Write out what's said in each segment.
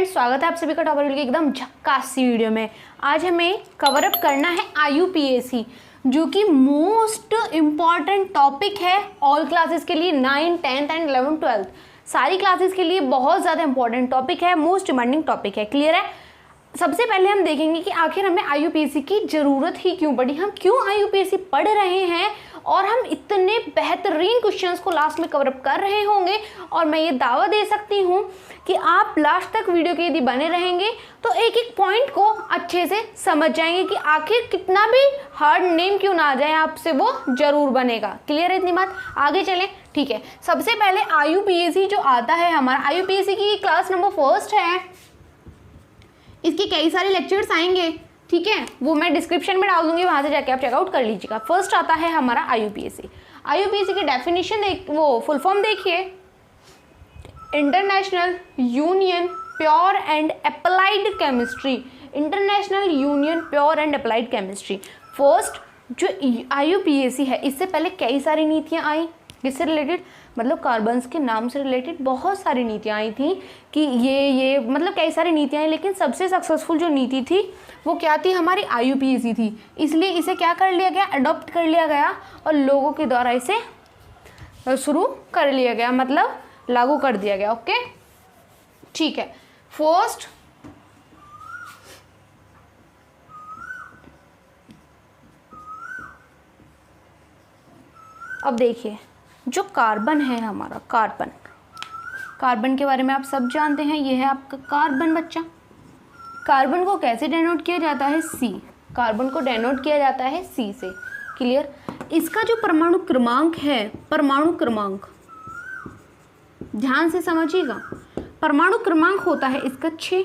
Friends, स्वागत है आप सभी का टॉपर के एकदम झक्कास सी वीडियो में। आज हमें कवर अप करना है IUPAC, जो कि मोस्ट इम्पॉर्टेंट टॉपिक है ऑल क्लासेस के लिए। 9, 10th एंड 11th 12th सारी क्लासेस के लिए बहुत ज़्यादा इंपॉर्टेंट टॉपिक है, मोस्ट डिमांडिंग टॉपिक है। क्लियर है? सबसे पहले हम देखेंगे कि आखिर हमें IUPAC की ज़रूरत ही क्यों पड़ी, हम क्यों IUPAC पढ़ रहे हैं और हम इतने बेहतरीन क्वेश्चंस को लास्ट में कवर अप कर रहे होंगे। और मैं ये दावा दे सकती हूँ कि आप लास्ट तक वीडियो के यदि बने रहेंगे तो एक एक पॉइंट को अच्छे से समझ जाएंगे कि आखिर कितना भी हार्ड नेम क्यों ना आ जाए आपसे वो जरूर बनेगा। क्लियर है इतनी बात? आगे चलें। ठीक है, सबसे पहले IUPAC जो आता है हमारा, IUPAC की क्लास नंबर 1 है। इसके कई सारे लेक्चर्स आएंगे, ठीक है, वो मैं डिस्क्रिप्शन में डाल दूंगी, वहाँ से जाके आप चेकआउट कर लीजिएगा। फर्स्ट आता है हमारा IUPAC। IUPAC की डेफिनेशन वो फुल फॉर्म देखिए, international union pure and applied chemistry. International union pure and applied chemistry. First जो IUPAC है, इससे पहले कई सारी नीतियाँ आई किससे रिलेटेड, मतलब कार्बन्स के नाम से रिलेटेड बहुत सारी नीतियाँ आई थी कि ये मतलब कई सारी नीतियाँ आई, लेकिन सबसे सक्सेसफुल जो नीति थी वो क्या थी, हमारी IUPAC थी। इसलिए इसे क्या कर लिया गया, अडॉप्ट कर लिया गया और लोगों के द्वारा इसे शुरू कर लिया गया, मतलब लागू कर दिया गया। ओके, ठीक है। फर्स्ट अब देखिए, जो कार्बन है हमारा, कार्बन के बारे में आप सब जानते हैं, ये है आपका कार्बन बच्चा। कार्बन को कैसे डिनोट किया जाता है, C। कार्बन को डिनोट किया जाता है C से। क्लियर? इसका जो परमाणु क्रमांक है, परमाणु क्रमांक ध्यान से समझिएगा, परमाणु क्रमांक होता है इसका 6।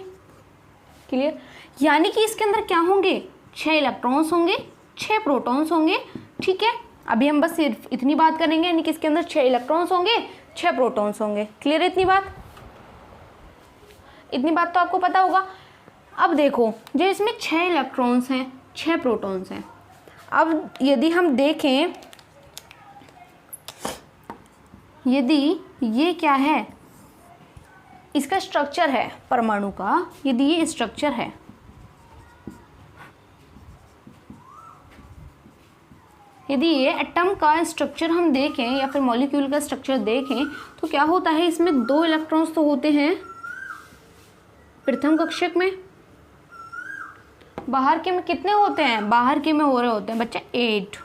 क्लियर? यानी कि इसके अंदर क्या होंगे, 6 इलेक्ट्रॉन्स होंगे, 6 प्रोटॉन्स होंगे। ठीक है, अभी हम बस सिर्फ इतनी बात करेंगे, यानी कि इसके अंदर 6 इलेक्ट्रॉन्स होंगे, 6 प्रोटॉन्स होंगे। क्लियर है इतनी बात? इतनी बात तो आपको पता होगा। अब देखो, जो इसमें 6 इलेक्ट्रॉन्स हैं, 6 प्रोटॉन्स हैं। अब यदि हम देखें, यदि ये क्या है, इसका स्ट्रक्चर है परमाणु का, यदि ये स्ट्रक्चर है, यदि ये एटम का स्ट्रक्चर हम देखें या फिर मॉलिक्यूल का स्ट्रक्चर देखें तो क्या होता है, इसमें 2 इलेक्ट्रॉन्स तो होते हैं प्रथम कक्षक में। बाहर के में कितने होते हैं, बाहर के में हो रहे होते हैं बच्चा 8।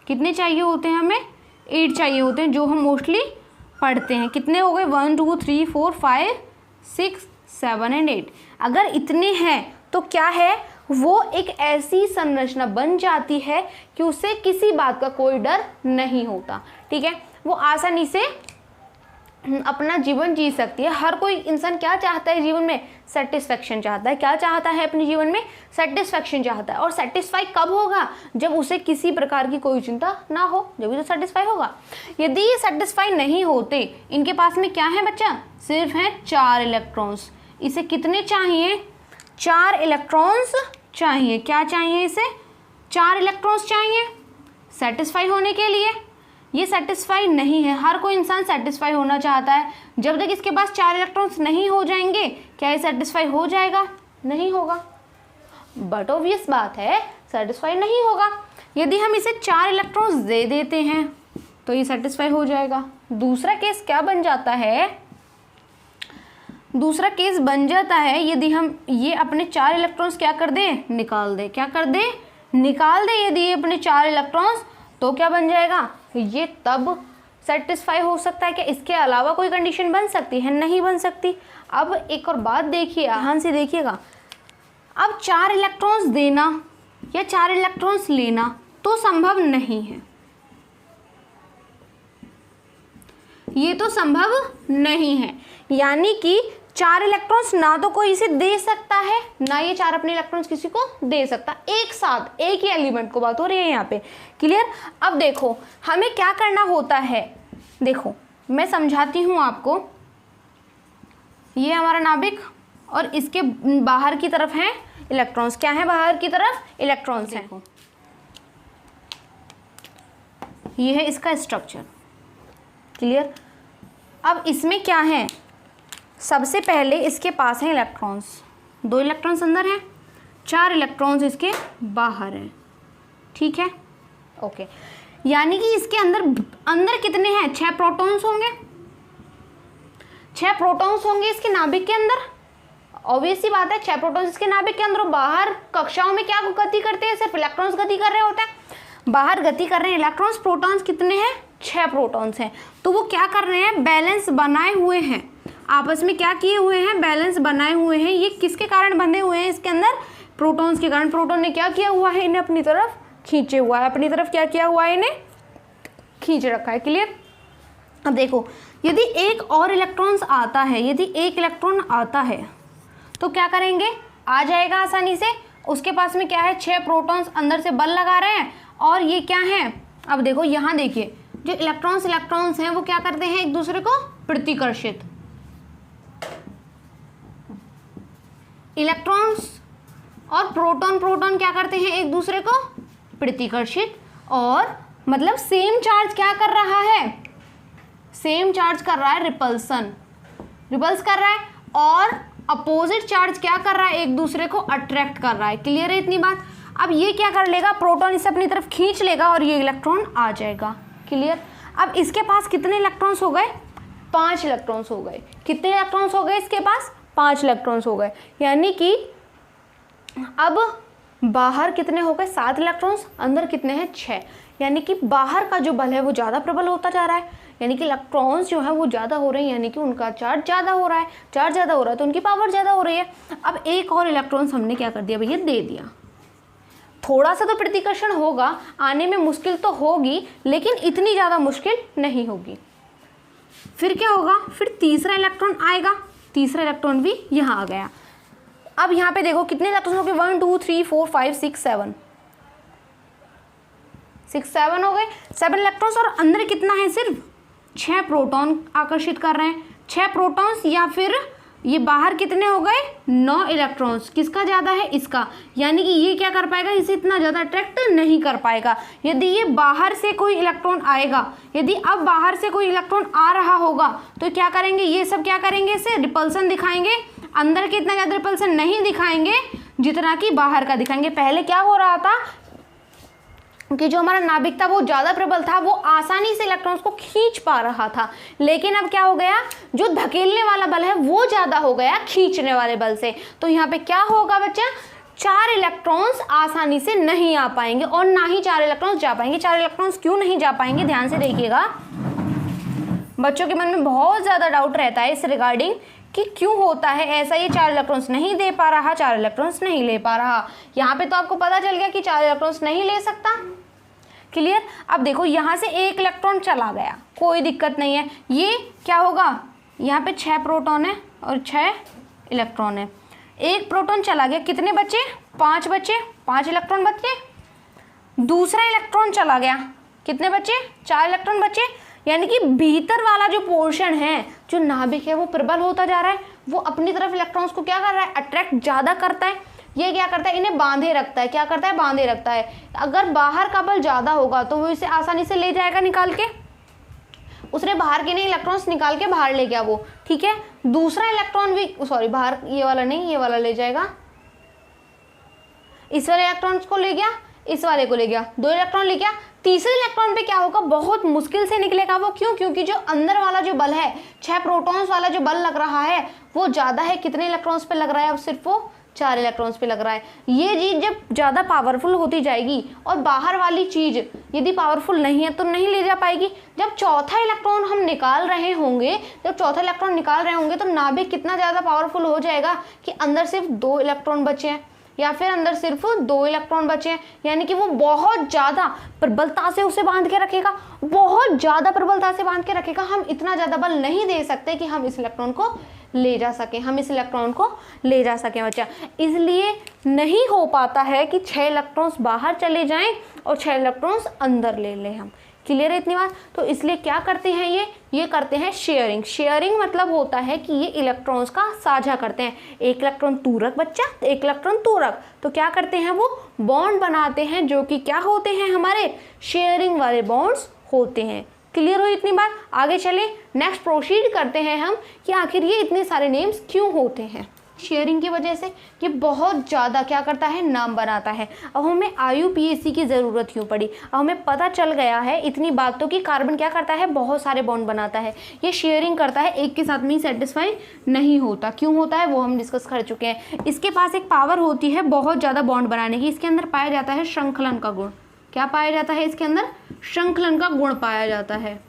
कितने चाहिए होते हैं हमें, 8 चाहिए होते हैं, जो हम मोस्टली पढ़ते हैं। कितने हो गए, 1 2 3 4 5 6 7 एंड 8। अगर इतने हैं तो क्या है, वो एक ऐसी संरचना बन जाती है कि उसे किसी बात का कोई डर नहीं होता। ठीक है, वो आसानी से अपना जीवन जी सकती है। हर कोई इंसान क्या चाहता है जीवन में, सेटिस्फेक्शन चाहता है। क्या चाहता है अपने जीवन में, सेटिस्फेक्शन चाहता है। और सेटिस्फाई कब होगा, जब उसे किसी प्रकार की कोई चिंता ना हो, जब तो सेटिस्फाई होगा। यदि ये सेटिस्फाई नहीं होते, इनके पास में क्या है बच्चा, सिर्फ है 4 इलेक्ट्रॉन्स। इसे कितने चाहिए, 4 इलेक्ट्रॉन्स चाहिए। क्या चाहिए इसे, 4 इलेक्ट्रॉन्स चाहिए सेटिस्फाई होने के लिए। ये सेटिस्फाई नहीं है, हर कोई इंसान सेटिस्फाई होना चाहता है। जब तक इसके पास 4 इलेक्ट्रॉन्स नहीं हो जाएंगे, क्या ये सेटिस्फाई हो जाएगा, नहीं होगा। बट ऑब्वियस बात है, सेटिस्फाई नहीं होगा। यदि हम इसे 4 इलेक्ट्रॉन्स दे देते हैं तो ये सेटिस्फाई हो जाएगा। दूसरा केस क्या बन जाता है, दूसरा केस बन जाता है, यदि हम ये अपने 4 इलेक्ट्रॉन्स क्या कर दें, निकाल दें। क्या कर दें, निकाल दें। यदि ये अपने 4 इलेक्ट्रॉन्स, तो क्या बन जाएगा, ये तब सेटिस्फाई हो सकता है। क्या इसके अलावा कोई कंडीशन बन सकती है, नहीं बन सकती। अब एक और बात देखिए, ध्यान से देखिएगा। अब 4 इलेक्ट्रॉन्स देना या 4 इलेक्ट्रॉन्स लेना तो संभव नहीं है, ये तो संभव नहीं है। यानी कि 4 इलेक्ट्रॉन्स ना तो कोई इसे दे सकता है, ना ये 4 अपने इलेक्ट्रॉन्स किसी को दे सकता, एक साथ एक ही एलिमेंट को बात हो रही है यहाँ पे। क्लियर? अब देखो हमें क्या करना होता है, देखो मैं समझाती हूँ आपको। ये हमारा नाभिक और इसके बाहर की तरफ है इलेक्ट्रॉन्स। क्या है बाहर की तरफ, इलेक्ट्रॉन्स हैं। ये है इसका स्ट्रक्चर। क्लियर? अब इसमें क्या है, सबसे पहले इसके पास है इलेक्ट्रॉन्स, 2 इलेक्ट्रॉन्स अंदर हैं, 4 इलेक्ट्रॉन्स इसके बाहर हैं, ठीक है, ओके। यानी कि इसके अंदर कितने हैं, 6 प्रोटॉन्स होंगे, 6 प्रोटॉन्स होंगे इसके नाभिक के अंदर। ऑब्वियस सी बात है, 6 प्रोटॉन्स इसके नाभिक के अंदर। बाहर कक्षाओं में क्या गति करते हैं, सिर्फ इलेक्ट्रॉन्स गति कर रहे होते हैं, बाहर गति कर रहे हैं इलेक्ट्रॉन्स। प्रोटॉन्स कितने हैं, 6 प्रोटॉन्स हैं। तो वो क्या कर रहे हैं, बैलेंस बनाए हुए हैं, आपस में क्या किए हुए हैं, बैलेंस बनाए हुए हैं। ये किसके कारण बंधे हुए हैं इसके अंदर, प्रोटॉन्स के कारण। प्रोटॉन ने क्या किया हुआ है, इन्हें अपनी तरफ खींचे हुआ है, अपनी तरफ क्या किया हुआ है, इन्हें खींच रखा है, क्लियर। अब देखो, यदि एक और इलेक्ट्रॉन्स आता है, यदि एक इलेक्ट्रॉन आता है तो क्या करेंगे, आ जाएगा आसानी से। उसके पास में क्या है, 6 प्रोटॉन्स अंदर से बल लगा रहे हैं, और ये क्या है, अब देखो यहाँ देखिए, जो इलेक्ट्रॉन्स हैं वो क्या करते हैं, एक दूसरे को प्रतिकर्षित। इलेक्ट्रॉन्स और प्रोटॉन क्या करते हैं, एक दूसरे को प्रतिकर्षित। और मतलब सेम चार्ज क्या कर रहा है, सेम चार्ज कर रहा है रिपल्सन, रिपल्स कर रहा है। और अपोजिट चार्ज क्या कर रहा है, एक दूसरे को अट्रैक्ट कर रहा है, क्लियर है इतनी बात। अब ये क्या कर लेगा, प्रोटॉन इसे अपनी तरफ खींच लेगा और ये इलेक्ट्रॉन आ जाएगा, क्लियर। अब इसके पास कितने इलेक्ट्रॉन्स हो गए, 5 इलेक्ट्रॉन्स हो गए। कितने इलेक्ट्रॉन्स हो गए इसके पास, 5 इलेक्ट्रॉन्स हो गए। यानी कि अब बाहर कितने हो गए, 7 इलेक्ट्रॉन्स, अंदर कितने हैं, 6। यानी कि बाहर का जो बल है वो ज़्यादा प्रबल होता जा रहा है, यानी कि इलेक्ट्रॉन्स जो है वो ज़्यादा हो रहे हैं, यानी कि उनका चार्ज ज़्यादा हो रहा है। चार्ज ज़्यादा हो रहा है तो उनकी पावर ज़्यादा हो रही है। अब एक और इलेक्ट्रॉन्स हमने क्या कर दिया भैया, दे दिया। थोड़ा सा तो प्रतिकर्षण होगा, आने में मुश्किल तो होगी, लेकिन इतनी ज़्यादा मुश्किल नहीं होगी। फिर क्या होगा, फिर तीसरा इलेक्ट्रॉन आएगा, तीसरा इलेक्ट्रॉन भी यहाँ आ गया। अब यहाँ पे देखो कितने इलेक्ट्रॉन हो गए, 1 2 3 4 5 6 7 7 हो गए, 7 इलेक्ट्रॉन्स। और अंदर कितना है, सिर्फ 6 प्रोटॉन आकर्षित कर रहे हैं, 6 प्रोटॉन्स। या फिर ये बाहर कितने हो गए, 9 इलेक्ट्रॉन्स। किसका ज़्यादा है, इसका। यानी कि ये क्या कर पाएगा, इसे इतना ज़्यादा अट्रैक्ट नहीं कर पाएगा। यदि ये बाहर से कोई इलेक्ट्रॉन आएगा, यदि अब बाहर से कोई इलेक्ट्रॉन आ रहा होगा तो क्या करेंगे, ये सब क्या करेंगे, इसे रिपल्सन दिखाएंगे। अंदर के इतना ज़्यादा रिपल्सन नहीं दिखाएंगे जितना कि बाहर का दिखाएंगे। पहले क्या हो रहा था कि जो हमारा नाभिक था वो ज़्यादा प्रबल था, वो आसानी से इलेक्ट्रॉन्स को खींच पा रहा था। लेकिन अब क्या हो गया, जो धकेलने वाला बल है वो ज़्यादा हो गया खींचने वाले बल से। तो यहाँ पे क्या होगा बच्चा, 4 इलेक्ट्रॉन्स आसानी से नहीं आ पाएंगे, और ना ही 4 इलेक्ट्रॉन्स जा पाएंगे। 4 इलेक्ट्रॉन्स क्यों नहीं जा पाएंगे, ध्यान से देखिएगा। बच्चों के मन में बहुत ज़्यादा डाउट रहता है इस रिगार्डिंग कि क्यों होता है ऐसा, ये 4 इलेक्ट्रॉन्स नहीं दे पा रहा, 4 इलेक्ट्रॉन्स नहीं ले पा रहा। यहाँ पे तो आपको पता चल गया कि 4 इलेक्ट्रॉन्स नहीं ले सकता, क्लियर। अब देखो यहाँ से 1 इलेक्ट्रॉन चला गया, कोई दिक्कत नहीं है। ये क्या होगा, यहाँ पे 6 प्रोटॉन है और 6 इलेक्ट्रॉन है। 1 प्रोटॉन चला गया, कितने बचे, 5 बचे, 5 इलेक्ट्रॉन बचे। दूसरा इलेक्ट्रॉन चला गया, कितने बचे, 4 इलेक्ट्रॉन बचे। यानी कि भीतर वाला जो पोर्शन है, जो नाभिक है, वो प्रबल होता जा रहा है। वो अपनी तरफ इलेक्ट्रॉन्स को क्या कर रहा है, अट्रैक्ट ज़्यादा करता है। ये क्या करता है, इन्हें बांधे रखता है। क्या करता है, बांधे रखता है। अगर बाहर का बल ज़्यादा होगा तो वो इसे आसानी से ले जाएगा निकाल के, उसने बाहर के नहीं इलेक्ट्रॉन्स निकाल के बाहर ले गया वो, ठीक है। दूसरा इलेक्ट्रॉन भी, सॉरी बाहर ये वाला नहीं, ये वाला ले जाएगा, इस वाले इलेक्ट्रॉन्स को ले गया, इस वाले को ले गया, 2 इलेक्ट्रॉन ले गया। तीसरे इलेक्ट्रॉन पे क्या होगा, बहुत मुश्किल से निकलेगा वो। क्यों, क्योंकि जो अंदर वाला जो बल है, 6 प्रोटॉन्स वाला जो बल लग रहा है वो ज़्यादा है। कितने इलेक्ट्रॉन्स पे लग रहा है, अब सिर्फ वो 4 इलेक्ट्रॉन्स पे लग रहा है। ये चीज़ जब ज़्यादा पावरफुल होती जाएगी और बाहर वाली चीज़ यदि पावरफुल नहीं है तो नहीं ले जा पाएगी। जब चौथा इलेक्ट्रॉन हम निकाल रहे होंगे, जब चौथा इलेक्ट्रॉन निकाल रहे होंगे तो नाभिक कितना ज़्यादा पावरफुल हो जाएगा कि अंदर सिर्फ 2 इलेक्ट्रॉन बचे हैं, या फिर अंदर सिर्फ 2 इलेक्ट्रॉन बचे हैं। यानी कि वो बहुत ज़्यादा प्रबलता से उसे बांध के रखेगा, बहुत ज़्यादा प्रबलता से बांध के रखेगा। हम इतना ज़्यादा बल नहीं दे सकते कि हम इस इलेक्ट्रॉन को ले जा सकें, हम इस इलेक्ट्रॉन को ले जा सकें बच्चा। इसलिए नहीं हो पाता है कि 6 इलेक्ट्रॉन्स बाहर चले जाएं और 6 इलेक्ट्रॉन्स अंदर ले लें हम, क्लियर है इतनी बात। तो इसलिए क्या करते हैं, ये करते हैं शेयरिंग। शेयरिंग मतलब होता है कि ये इलेक्ट्रॉन्स का साझा करते हैं। 1 इलेक्ट्रॉन तूरक बच्चा, 1 इलेक्ट्रॉन तूरक, तो क्या करते हैं वो बॉन्ड बनाते हैं, जो कि क्या होते हैं, हमारे शेयरिंग वाले बॉन्ड्स होते हैं, क्लियर हुई इतनी बात? आगे चले, नेक्स्ट प्रोसीड करते हैं हम कि आखिर ये इतने सारे नेम्स क्यों होते हैं। शेयरिंग की वजह से ये बहुत ज़्यादा क्या करता है, नाम बनाता है। अब हमें IUPAC की ज़रूरत क्यों पड़ी? अब हमें पता चल गया है इतनी बातों की, कार्बन क्या करता है, बहुत सारे बॉन्ड बनाता है, ये शेयरिंग करता है, एक के साथ में ही सेटिस्फाई नहीं होता। क्यों होता है वो हम डिस्कस कर चुके हैं। इसके पास एक पावर होती है बहुत ज़्यादा बॉन्ड बनाने की, इसके अंदर पाया जाता है श्रृंखलन का गुण। क्या पाया जाता है इसके अंदर? श्रृंखलन का गुण पाया जाता है,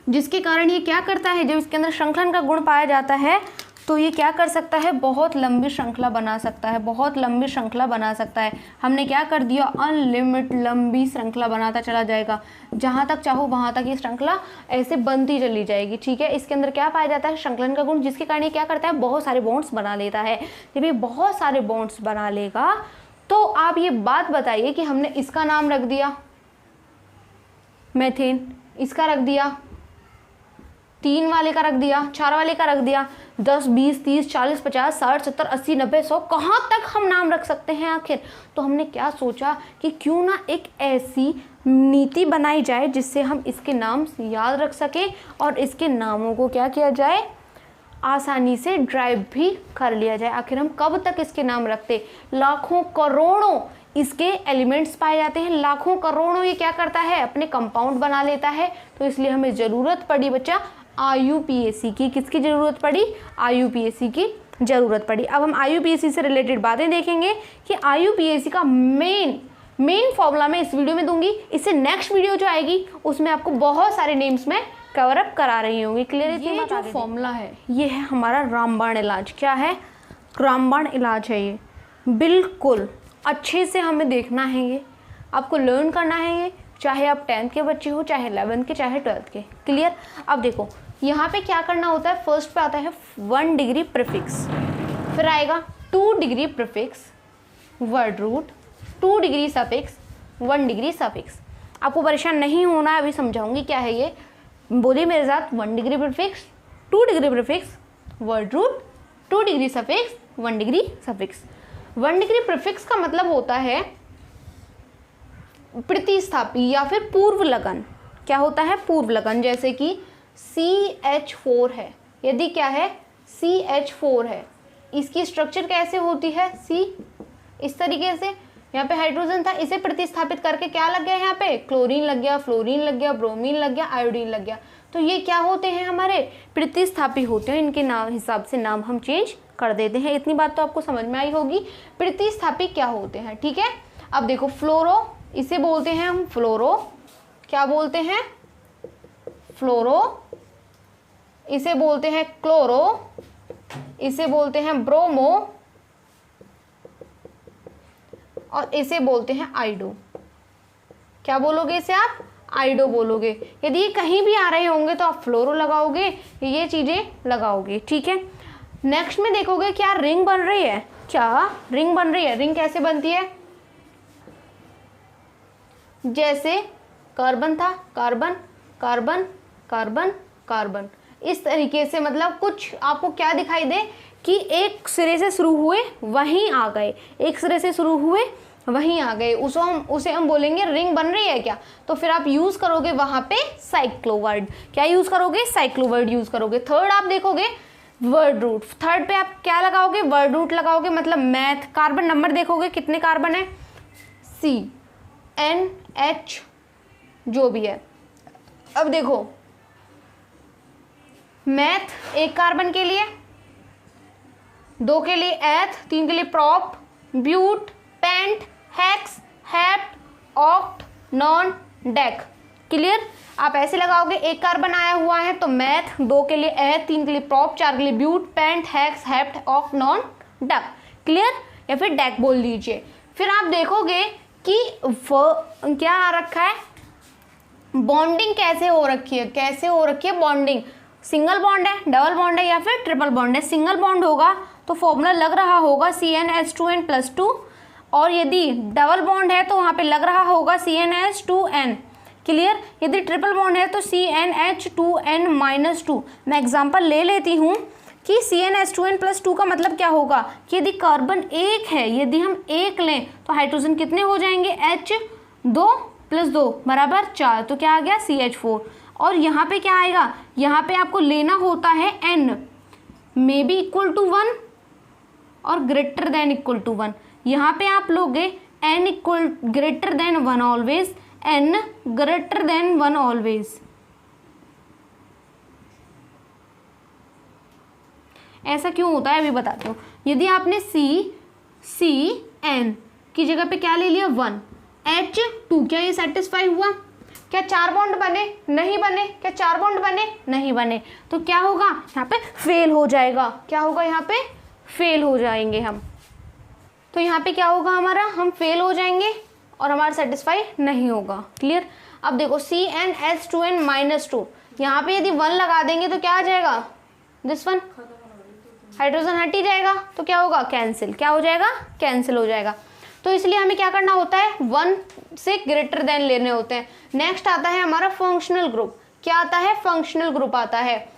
जिसके कारण ये क्या करता है, जब इसके अंदर श्रृंखलन का गुण पाया जाता है तो ये क्या कर सकता है, बहुत लंबी श्रृंखला बना सकता है, बहुत लंबी श्रृंखला बना सकता है। हमने क्या कर दिया, अनलिमिट लंबी श्रृंखला बनाता चला जाएगा, जहाँ तक चाहो वहाँ तक ये श्रृंखला ऐसे बनती चली जाएगी। ठीक है, इसके अंदर क्या पाया जाता है, श्रृंखलन का गुण, जिसके कारण ये क्या करता है, बहुत सारे बॉन्ड्स बना लेता है। जब ये बहुत सारे बॉन्ड्स बना लेगा तो आप ये बात बताइए कि हमने इसका नाम रख दिया मेथेन, इसका रख दिया, 3 वाले का रख दिया, 4 वाले का रख दिया, 10, 20, 30, 40, 50, 60, 70, 80, 90, 100, कहाँ तक हम नाम रख सकते हैं आखिर? तो हमने क्या सोचा कि क्यों ना एक ऐसी नीति बनाई जाए जिससे हम इसके नाम याद रख सकें और इसके नामों को क्या किया जाए, आसानी से ड्राइव भी कर लिया जाए। आखिर हम कब तक इसके नाम रखते, लाखों करोड़ों इसके एलिमेंट्स पाए जाते हैं, लाखों करोड़ों ये क्या करता है, अपने कंपाउंड बना लेता है। तो इसलिए हमें ज़रूरत पड़ी बच्चा IUPAC की। किसकी ज़रूरत पड़ी? IUPAC की ज़रूरत पड़ी। अब हम IUPAC से रिलेटेड बातें देखेंगे कि IUPAC का मेन फॉर्मूला मैं इस वीडियो में दूंगी। इससे नेक्स्ट वीडियो जो आएगी उसमें आपको बहुत सारे नेम्स में कवर अप करा रही होंगी। क्लियर? ये जो फॉर्मूला है ये है हमारा रामबाण इलाज। क्या है? रामबाण इलाज है ये। बिल्कुल अच्छे से हमें देखना है, ये आपको लर्न करना है, ये चाहे आप 10th के बच्चे हो, चाहे 11th के, चाहे 12th के। क्लियर? अब देखो यहाँ पे क्या करना होता है, फर्स्ट पे आता है 1 डिग्री प्रीफिक्स, फिर आएगा 2 degree prefix word root, 2 degree suffix, 1 degree suffix. आपको परेशान नहीं होना है, अभी समझाऊंगी क्या है ये। बोलिए मेरे साथ, 1 degree prefix, 2 degree prefix word root, 2 degree suffix, 1 degree suffix. 1 degree prefix का मतलब होता है प्रतिस्थापी या फिर पूर्व लगन। क्या होता है? पूर्व लगन। जैसे कि CH4 है, यदि क्या है, CH4 है, इसकी स्ट्रक्चर कैसे होती है, C, इस तरीके से। यहाँ पे हाइड्रोजन था, इसे प्रतिस्थापित करके क्या लग गया, यहाँ पे क्लोरीन लग गया, फ्लोरीन लग गया, ब्रोमीन लग गया, आयोडीन लग गया। तो ये क्या होते हैं, हमारे प्रतिस्थापी होते हैं। इनके नाम हिसाब से नाम हम चेंज कर देते हैं। इतनी बात तो आपको समझ में आई होगी, प्रतिस्थापी क्या होते हैं। ठीक है, अब देखो फ्लोरो, इसे बोलते हैं हम फ्लोरो। क्या बोलते हैं? फ्लोरो। इसे बोलते हैं क्लोरो, इसे बोलते हैं ब्रोमो, और इसे बोलते हैं आइडो। क्या बोलोगे इसे आप? आइडो बोलोगे। यदि ये कहीं भी आ रहे होंगे तो आप फ्लोरो लगाओगे, ये चीजें लगाओगे। ठीक है, नेक्स्ट में देखोगे क्या रिंग बन रही है, क्या रिंग बन रही है। रिंग कैसे बनती है? जैसे कार्बन था, कार्बन कार्बन कार्बन कार्बन, इस तरीके से। मतलब कुछ आपको क्या दिखाई दे कि एक सिरे से शुरू हुए वहीं आ गए, एक सिरे से शुरू हुए वहीं आ गए, उसे हम बोलेंगे रिंग बन रही है क्या। तो फिर आप यूज करोगे वहां पे साइक्लोवर्ड। क्या यूज करोगे? साइक्लोवर्ड यूज करोगे। थर्ड आप देखोगे वर्ड रूट। थर्ड पे आप क्या लगाओगे? वर्ड रूट लगाओगे, मतलब मैथ। कार्बन नंबर देखोगे कितने कार्बन है, CNH जो भी है। अब देखो मैथ 1 कार्बन के लिए, 2 के लिए एथ, 3 के लिए prop, but, pent, hex, hept, oct, non, dec. Clear? आप ऐसे लगाओगे, 1 कार्बन आया हुआ है तो मैथ, 2 के लिए एथ, 3 के लिए प्रॉप, 4 के लिए but, pent, hex, hept, oct, non, dec. Clear? या फिर डेक बोल दीजिए। फिर आप देखोगे कि क्या आ रखा है, बॉन्डिंग कैसे हो रखी है, कैसे हो रखी है बॉन्डिंग। सिंगल बॉन्ड है, डबल बॉन्ड है या फिर ट्रिपल बॉन्ड है। सिंगल बॉन्ड होगा तो फॉर्मूला लग रहा होगा CnH2n+2, और यदि डबल बॉन्ड है तो वहाँ पे लग रहा होगा CnH2n। क्लियर? यदि ट्रिपल बॉन्ड है तो CnH2n-2। मैं एग्जांपल ले लेती हूँ कि CnH2n+2 का मतलब क्या होगा कि यदि कार्बन 1 है, यदि हम 1 लें तो हाइड्रोजन कितने हो जाएंगे, H2 प्लस 2 बराबर 4, तो क्या आ गया CH4। और यहाँ पे क्या आएगा, यहाँ पे आपको लेना होता है n may be equal to 1 और ग्रेटर देन इक्वल टू 1। यहाँ पे आप लोगे n equal greater than 1 always, n greater than 1 always. ऐसा क्यों होता है अभी बताती हूँ। यदि आपने CN की जगह पे क्या ले लिया 1, H2, क्या ये सेटिस्फाई हुआ? क्या 4 बॉन्ड बने? नहीं बने। क्या 4 बॉन्ड बने? नहीं बने। तो क्या होगा यहाँ पे? फेल हो जाएगा। क्या होगा यहाँ पे? फेल हो जाएंगे हम। तो यहाँ पे क्या होगा हमारा? हम फेल हो जाएंगे और हमारा सेटिस्फाई नहीं होगा। क्लियर? अब देखो CnH2n-2, यहाँ पे यदि 1 लगा देंगे तो क्या आ जाएगा? दिस वन हाइड्रोजन हट ही जाएगा, तो क्या होगा? कैंसिल। क्या हो जाएगा? कैंसिल हो जाएगा। तो इसलिए हमें क्या करना होता है? 1 से ग्रेटर देन लेने होते हैं। नेक्स्ट आता है हमारा फंक्शनल ग्रुप। क्या आता है? फंक्शनल ग्रुप आता है।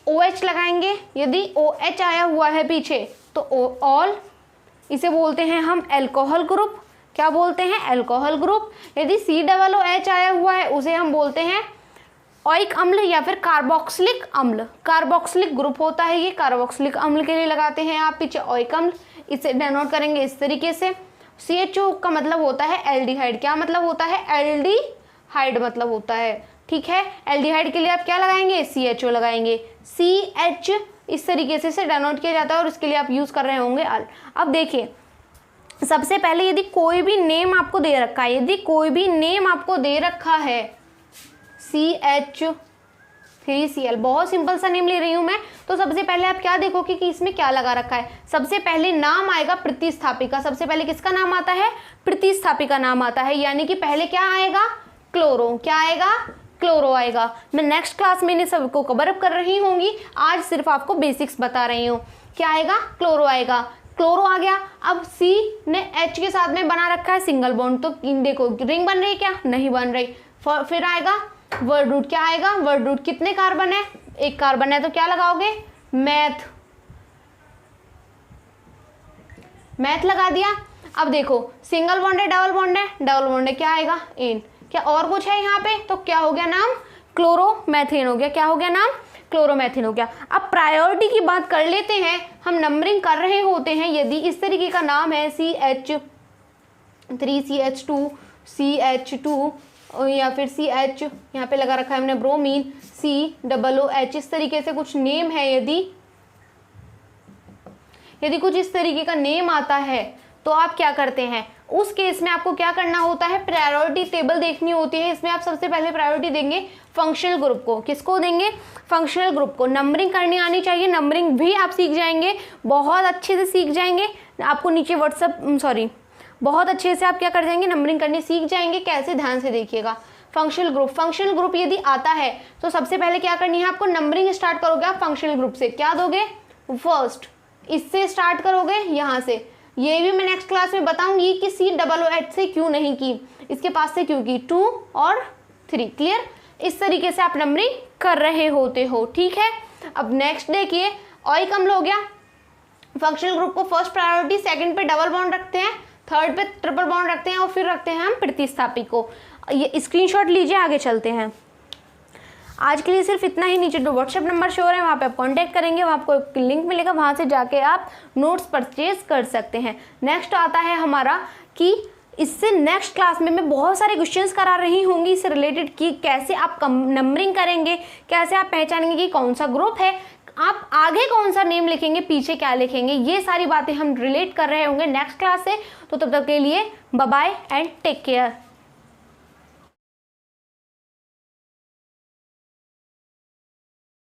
OH लगाएंगे, यदि OH आया हुआ है पीछे तो ऑल, इसे बोलते हैं हम एल्कोहल ग्रुप। क्या बोलते हैं? Alcohol group. यदि COOH आया हुआ है उसे हम बोलते हैं ओइक अम्ल या फिर कार्बोक्सिलिक अम्ल। कार्बोक्सिलिक ग्रुप होता है ये, कार्बोक्सिलिक अम्ल के लिए लगाते हैं आप पीछे ओइक अम्ल। इसे डिनोट करेंगे इस तरीके से। CHO का मतलब होता है एल्डिहाइड। क्या मतलब होता है? एल्डिहाइड मतलब होता है। ठीक है, एल्डिहाइड के लिए आप क्या लगाएंगे? CHO लगाएंगे। CH इस तरीके से इसे डिनोट किया जाता है और इसके लिए आप यूज कर रहे होंगे अल। अब देखिए, सबसे पहले यदि कोई भी नेम आपको दे रखा है, यदि कोई भी नेम आपको दे रखा है CH3Cl, बहुत सिंपल सा नेम ले रही हूं मैं, तो सबसे पहले आप क्या देखोगे कि इसमें क्या लगा रखा है। सबसे पहले नाम आएगा प्रतिस्थापिका। सबसे पहले किसका नाम आता है? प्रतिस्थापिका नाम आता है। यानी कि पहले क्या आएगा? क्लोरो। क्या आएगा? क्लोरो आएगा। मैं नेक्स्ट क्लास में इन सबको कवर अप कर रही होंगी, आज सिर्फ आपको बेसिक्स बता रही हूँ। क्या आएगा? क्लोरो आएगा। क्लोरो आ गया। अब C ने H के साथ में बना रखा है सिंगल बॉन्ड, तो देखो रिंग बन रही है क्या? नहीं बन रही। फिर आएगा वर्ड रूट। क्या आएगा? Word root. कितने कार्बन है? 1 कार्बन है, तो क्या लगाओगे? मैथ लगा दिया। अब देखो सिंगल बॉन्ड है, डबल बॉन्ड है, डबल बॉन्ड है, क्या आएगा? एन। क्या और कुछ है यहाँ पे? तो क्या हो गया नाम? क्लोरोमेथेन हो गया। क्या हो गया नाम? क्लोरोमेथेन हो गया। अब प्रायोरिटी की बात कर लेते हैं, हम नंबरिंग कर रहे होते हैं। यदि इस तरीके का नाम है CH3CH2 CH2 या फिर CH, यहाँ पे लगा रखा है हमने ब्रोमीन, COOH, इस तरीके से कुछ नेम है, यदि कुछ इस तरीके का नेम आता है तो आप क्या करते हैं? उस केस में आपको क्या करना होता है? प्रायोरिटी टेबल देखनी होती है। इसमें आप सबसे पहले प्रायोरिटी देंगे फंक्शनल ग्रुप को। किसको देंगे? फंक्शनल ग्रुप को। नंबरिंग करनी आनी चाहिए, नंबरिंग भी आप सीख जाएंगे, बहुत अच्छे से सीख जाएंगे। आपको नीचे बहुत अच्छे से आप क्या कर जाएंगे? नंबरिंग करनी सीख जाएंगे। कैसे? ध्यान से देखिएगा। फंक्शनल ग्रुप, फंक्शनल ग्रुप यदि आता है तो सबसे पहले क्या करनी है आपको? नंबरिंग स्टार्ट करोगे आप फंक्शनल ग्रुप से। क्या दोगे? फर्स्ट, इससे स्टार्ट करोगे यहाँ से। ये भी मैं नेक्स्ट क्लास में बताऊंगी कि COOH से क्यों नहीं की, इसके पास से क्यों की, 2 और 3। क्लियर? इस तरीके से आप नंबरिंग कर रहे होते हो। ठीक है, अब नेक्स्ट देखिए, ओइक अम्ल हो गया। फंक्शनल ग्रुप को फर्स्ट प्रायोरिटी, सेकंड पे डबल बॉन्ड रखते हैं, थर्ड पे ट्रिपल बॉन्ड रखते हैं और फिर रखते हैं हम प्रतिस्थापी को। ये स्क्रीनशॉट लीजिए, आगे चलते हैं। आज के लिए सिर्फ इतना ही। नीचे जो व्हाट्सएप नंबर शो है वहाँ पे आप कांटेक्ट करेंगे, वहाँ आपको एक लिंक मिलेगा, वहाँ से जाके आप नोट्स परचेज कर सकते हैं। नेक्स्ट आता है हमारा कि इससे नेक्स्ट क्लास में मैं बहुत सारे क्वेश्चंस करा रही होंगी इससे रिलेटेड कि कैसे आप नंबरिंग करेंगे, कैसे आप पहचानेंगे कि कौन सा ग्रुप है, आप आगे कौन सा नेम लिखेंगे, पीछे क्या लिखेंगे, ये सारी बातें हम रिलेट कर रहे होंगे नेक्स्ट क्लास से। तो तब तक के लिए bye bye and take care.